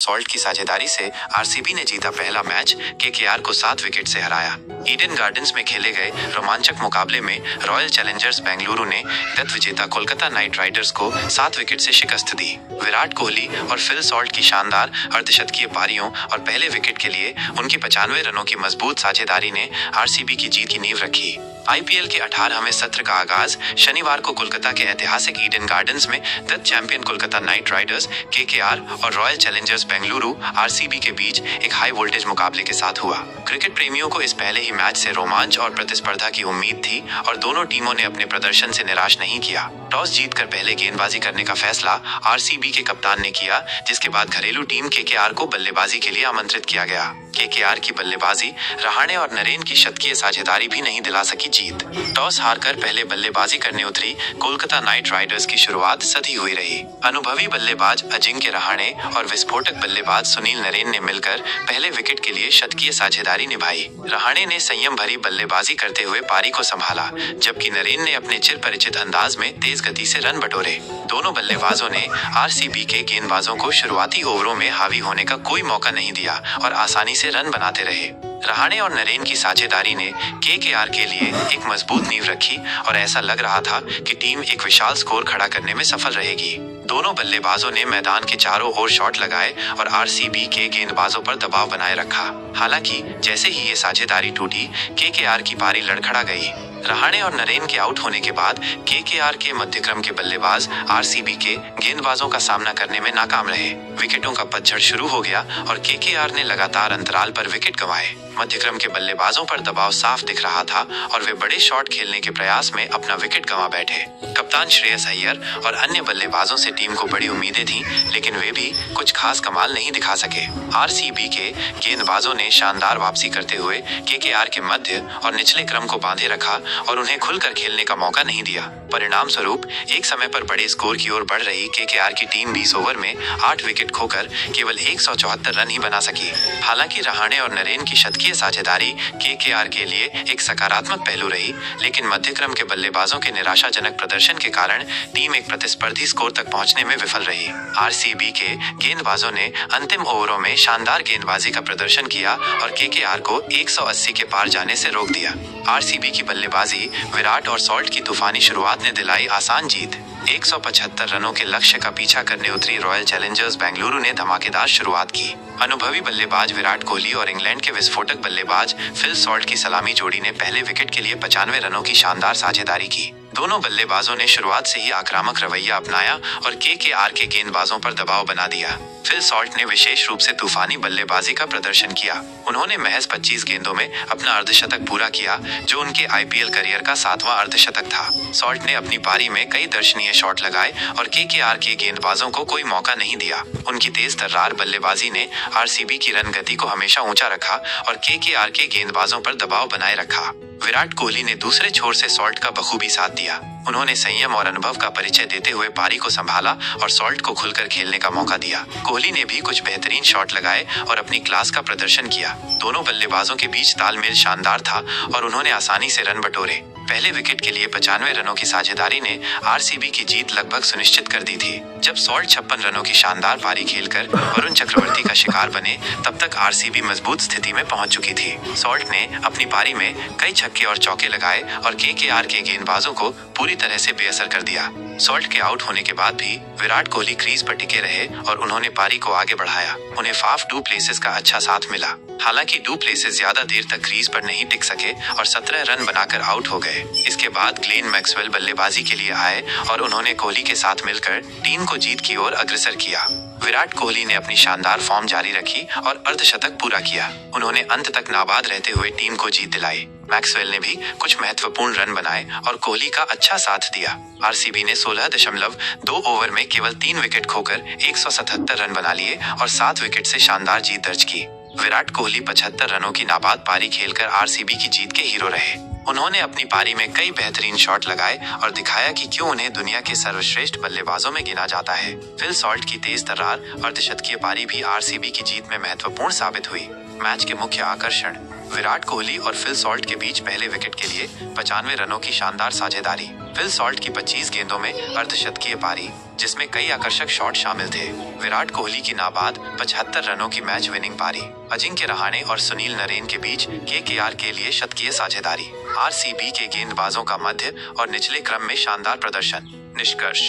Salt की साझेदारी से आरसीबी ने जीता पहला मैच, केकेआर को 7 विकेट से हराया। ईडन गार्डन्स में खेले गए रोमांचक मुकाबले में रॉयल चैलेंजर्स बेंगलुरु ने गत विजेता कोलकाता नाइट राइडर्स को 7 विकेट से शिकस्त दी। विराट कोहली और फिल सॉल्ट की शानदार अर्धशतकीय पारियों और पहले विकेट के लिए उनकी 95 रनों की मजबूत साझेदारी ने आरसीबी की जीत की नींव रखी। आईपीएल के 18वें सत्र का आगाज शनिवार को कोलकाता के ऐतिहासिक ईडन गार्डन्स में गत champion Kolkata night Riders KKR और रॉयल चैलेंजर्स बेंगलुरु आरसीबी के बीच एक हाई वोल्टेज मुकाबले के साथ हुआ। क्रिकेट प्रेमियों को इस पहले ही मैच से रोमांच और प्रतिस्पर्धा की उम्मीद थी और दोनों टीमों ने अपने प्रदर्शन से निराश नहीं किया। टॉस जीतकर पहले गेंदबाजी करने का फैसला आरसीबी के कप्तान ने किया, जिसके बाद घरेलू टीम केकेआर को बल्लेबाजी के लिए आमंत्रित किया गया। केकेआर की बल्लेबाजी रहाणे और नरेन की शतकीय साझेदारी भी नहीं दिला सकी जीत। टॉस हारकर पहले बल्लेबाजी करने उतरी कोलकाता नाइट राइडर्स की शुरुआत सधी हुई रही। अनुभवी बल्लेबाज अजिंक्य रहाणे और विस्फोटक बल्लेबाज सुनील नरेन ने मिलकर पहले विकेट के लिए शतकीय साझेदारी निभाई। रहाणे ने संयम भरी बल्लेबाजी करते हुए पारी को संभाला, जबकि नरेन ने अपने चिर परिचित अंदाज में तेज गति से रन बटोरे। दोनों बल्लेबाजों ने आरसीबी के गेंदबाजों को शुरुआती ओवरों में हावी होने का कोई मौका नहीं दिया और आसानी से रन बनाते रहे। रहाणे और नरेन की साझेदारी ने केकेआर के लिए एक मजबूत नींव रखी और ऐसा लग रहा था कि टीम एक विशाल स्कोर खड़ा करने में सफल रहेगी। दोनों बल्लेबाजों ने मैदान के चारों ओर शॉट लगाए और आरसीबी के गेंदबाजों पर दबाव बनाए रखा। हालांकि जैसे ही ये साझेदारी टूटी, केकेआर की पारी लड़खड़ा गई। रहाणे और नरेन के आउट होने के बाद केकेआर के मध्यक्रम के बल्लेबाज आरसीबी के गेंदबाजों का सामना करने में नाकाम रहे। विकेटों का पतझड़ शुरू हो गया और केकेआर ने लगातार अंतराल पर विकेट गंवाए। मध्यक्रम के बल्लेबाजों पर दबाव साफ दिख रहा था और वे बड़े शॉट खेलने के प्रयास में अपना विकेट गंवा बैठे। कप्तान श्रेयस अय्यर और अन्य बल्लेबाजों से टीम को बड़ी उम्मीदें थीं, लेकिन वे भी कुछ खास कमाल नहीं दिखा सके। आरसीबी के गेंदबाजों ने शानदार वापसी करते हुए केकेआर के मध्य और निचले क्रम को बांधे रखा और उन्हें खुलकर खेलने का मौका नहीं दिया। परिणाम स्वरूप एक समय पर बड़े स्कोर की ओर बढ़ रही केकेआर की टीम 20 ओवर में 8 विकेट खोकर केवल 174 रन ही बना सकी। हालांकि रहाणे और नरेन की शतकीय साझेदारी केकेआर के लिए एक सकारात्मक पहलू रही, लेकिन मध्यक्रम के बल्लेबाजों के निराशाजनक प्रदर्शन के कारण टीम एक प्रतिस्पर्धी स्कोर तक पहुंचने में विफल रही। आरसीबी के गेंदबाजों ने अंतिम ओवरों में शानदार गेंदबाजी का प्रदर्शन किया और केकेआर को 180 के पार जाने से रोक दिया। आरसीबी की बल्लेबाजी, विराट और सॉल्ट की तूफानी शुरुआत ने दिलाई आसान जीत। 175 रनों के लक्ष्य का पीछा करने उतरी रॉयल चैलेंजर्स बेंगलुरु ने धमाकेदार शुरुआत की। अनुभवी बल्लेबाज विराट कोहली और इंग्लैंड के विस्फोटक बल्लेबाज फिल सॉल्ट की सलामी जोड़ी ने पहले विकेट के लिए 95 रनों की शानदार साझेदारी की। दोनों बल्लेबाजों ने शुरुआत से ही आक्रामक रवैया अपनाया और केकेआर के गेंदबाजों पर दबाव बना दिया। फिल सॉल्ट ने विशेष रूप से तूफानी बल्लेबाजी का प्रदर्शन किया। उन्होंने महज 25 गेंदों में अपना अर्धशतक पूरा किया, जो उनके आईपीएल करियर का 7वां अर्धशतक था। सॉल्ट ने अपनी पारी में कई दर्शनीय शॉट लगाए और केकेआर के गेंदबाजों को कोई मौका नहीं दिया। उनकी तेज तर्रार बल्लेबाजी ने आरसीबी की रन गति को हमेशा ऊंचा रखा और केकेआर के गेंदबाजों पर दबाव बनाए रखा। विराट कोहली ने दूसरे छोर से सॉल्ट का बखूबी साथ दिया। उन्होंने संयम और अनुभव का परिचय देते हुए पारी को संभाला और सॉल्ट को खुलकर खेलने का मौका दिया। कोहली ने भी कुछ बेहतरीन शॉट लगाए और अपनी क्लास का प्रदर्शन किया। दोनों बल्लेबाजों के बीच तालमेल शानदार था और उन्होंने आसानी से रन बटोरे। पहले विकेट के लिए 95 रनों की साझेदारी ने आरसीबी की जीत लगभग सुनिश्चित कर दी थी। जब सॉल्ट 56 रनों की शानदार पारी खेलकर वरुण चक्रवर्ती का शिकार बने, तब तक आरसीबी मजबूत स्थिति में पहुंच चुकी थी। सॉल्ट ने अपनी पारी में कई छक्के और चौके लगाए और केकेआर के गेंदबाजों को पूरी तरह से बेअसर कर दिया। सॉल्ट के आउट होने के बाद भी विराट कोहली क्रीज पर टिके रहे और उन्होंने पारी को आगे बढ़ाया। उन्हें फाफ डू प्लेसेस का अच्छा साथ मिला। हालांकि डू प्लेसेस ज्यादा देर तक क्रीज पर नहीं टिक सके और 17 रन बनाकर आउट हो गए। इसके बाद ग्लेन मैक्सवेल बल्लेबाजी के लिए आए और उन्होंने कोहली के साथ मिलकर टीम को जीत की ओर अग्रसर किया। विराट कोहली ने अपनी शानदार फॉर्म जारी रखी और अर्धशतक पूरा किया। उन्होंने अंत तक नाबाद रहते हुए टीम को जीत दिलाई। मैक्सवेल ने भी कुछ महत्वपूर्ण रन बनाए और कोहली का अच्छा साथ दिया। आरसीबी ने 16.2 ओवर में केवल 3 विकेट खोकर 177 रन बना लिए और 7 विकेट से शानदार जीत दर्ज की। विराट कोहली 75 रनों की नाबाद पारी खेलकर आरसीबी की जीत के हीरो रहे। उन्होंने अपनी पारी में कई बेहतरीन शॉट लगाए और दिखाया कि क्यों उन्हें दुनिया के सर्वश्रेष्ठ बल्लेबाजों में गिना जाता है। फिल सॉल्ट की तेज तर्रार अर्धशतकीय पारी भी आरसीबी की जीत में महत्वपूर्ण साबित हुई। मैच के मुख्य आकर्षण विराट कोहली और फिल सॉल्ट के बीच पहले विकेट के लिए 95 रनों की शानदार साझेदारी। फिल सॉल्ट की 25 गेंदों में अर्धशतकीय पारी, जिसमें कई आकर्षक शॉट शामिल थे। विराट कोहली की नाबाद 75 रनों की मैच विनिंग पारी। अजिंक्य रहाणे और सुनील नरेन के बीच केकेआर के लिए शतकीय साझेदारी। आरसीबी के गेंदबाजों का मध्य और निचले क्रम में शानदार प्रदर्शन। निष्कर्ष: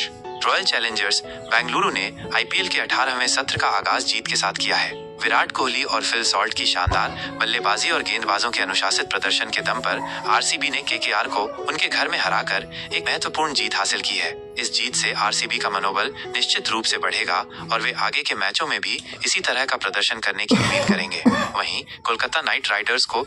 रॉयल चैलेंजर्स बेंगलुरु ने आईपीएल के 18वें सत्र का आगाज जीत के साथ किया है। विराट कोहली और फिल सॉल्ट की शानदार बल्लेबाजी और गेंदबाजों के अनुशासित प्रदर्शन के दम पर आरसीबी ने केकेआर को उनके घर में हराकर एक महत्वपूर्ण जीत हासिल की है। इस जीत से आरसीबी का मनोबल निश्चित रूप से बढ़ेगा और वे आगे के मैचों में भी इसी तरह का प्रदर्शन करने की उम्मीद करेंगे। वहीं कोलकाता नाइट राइडर्स को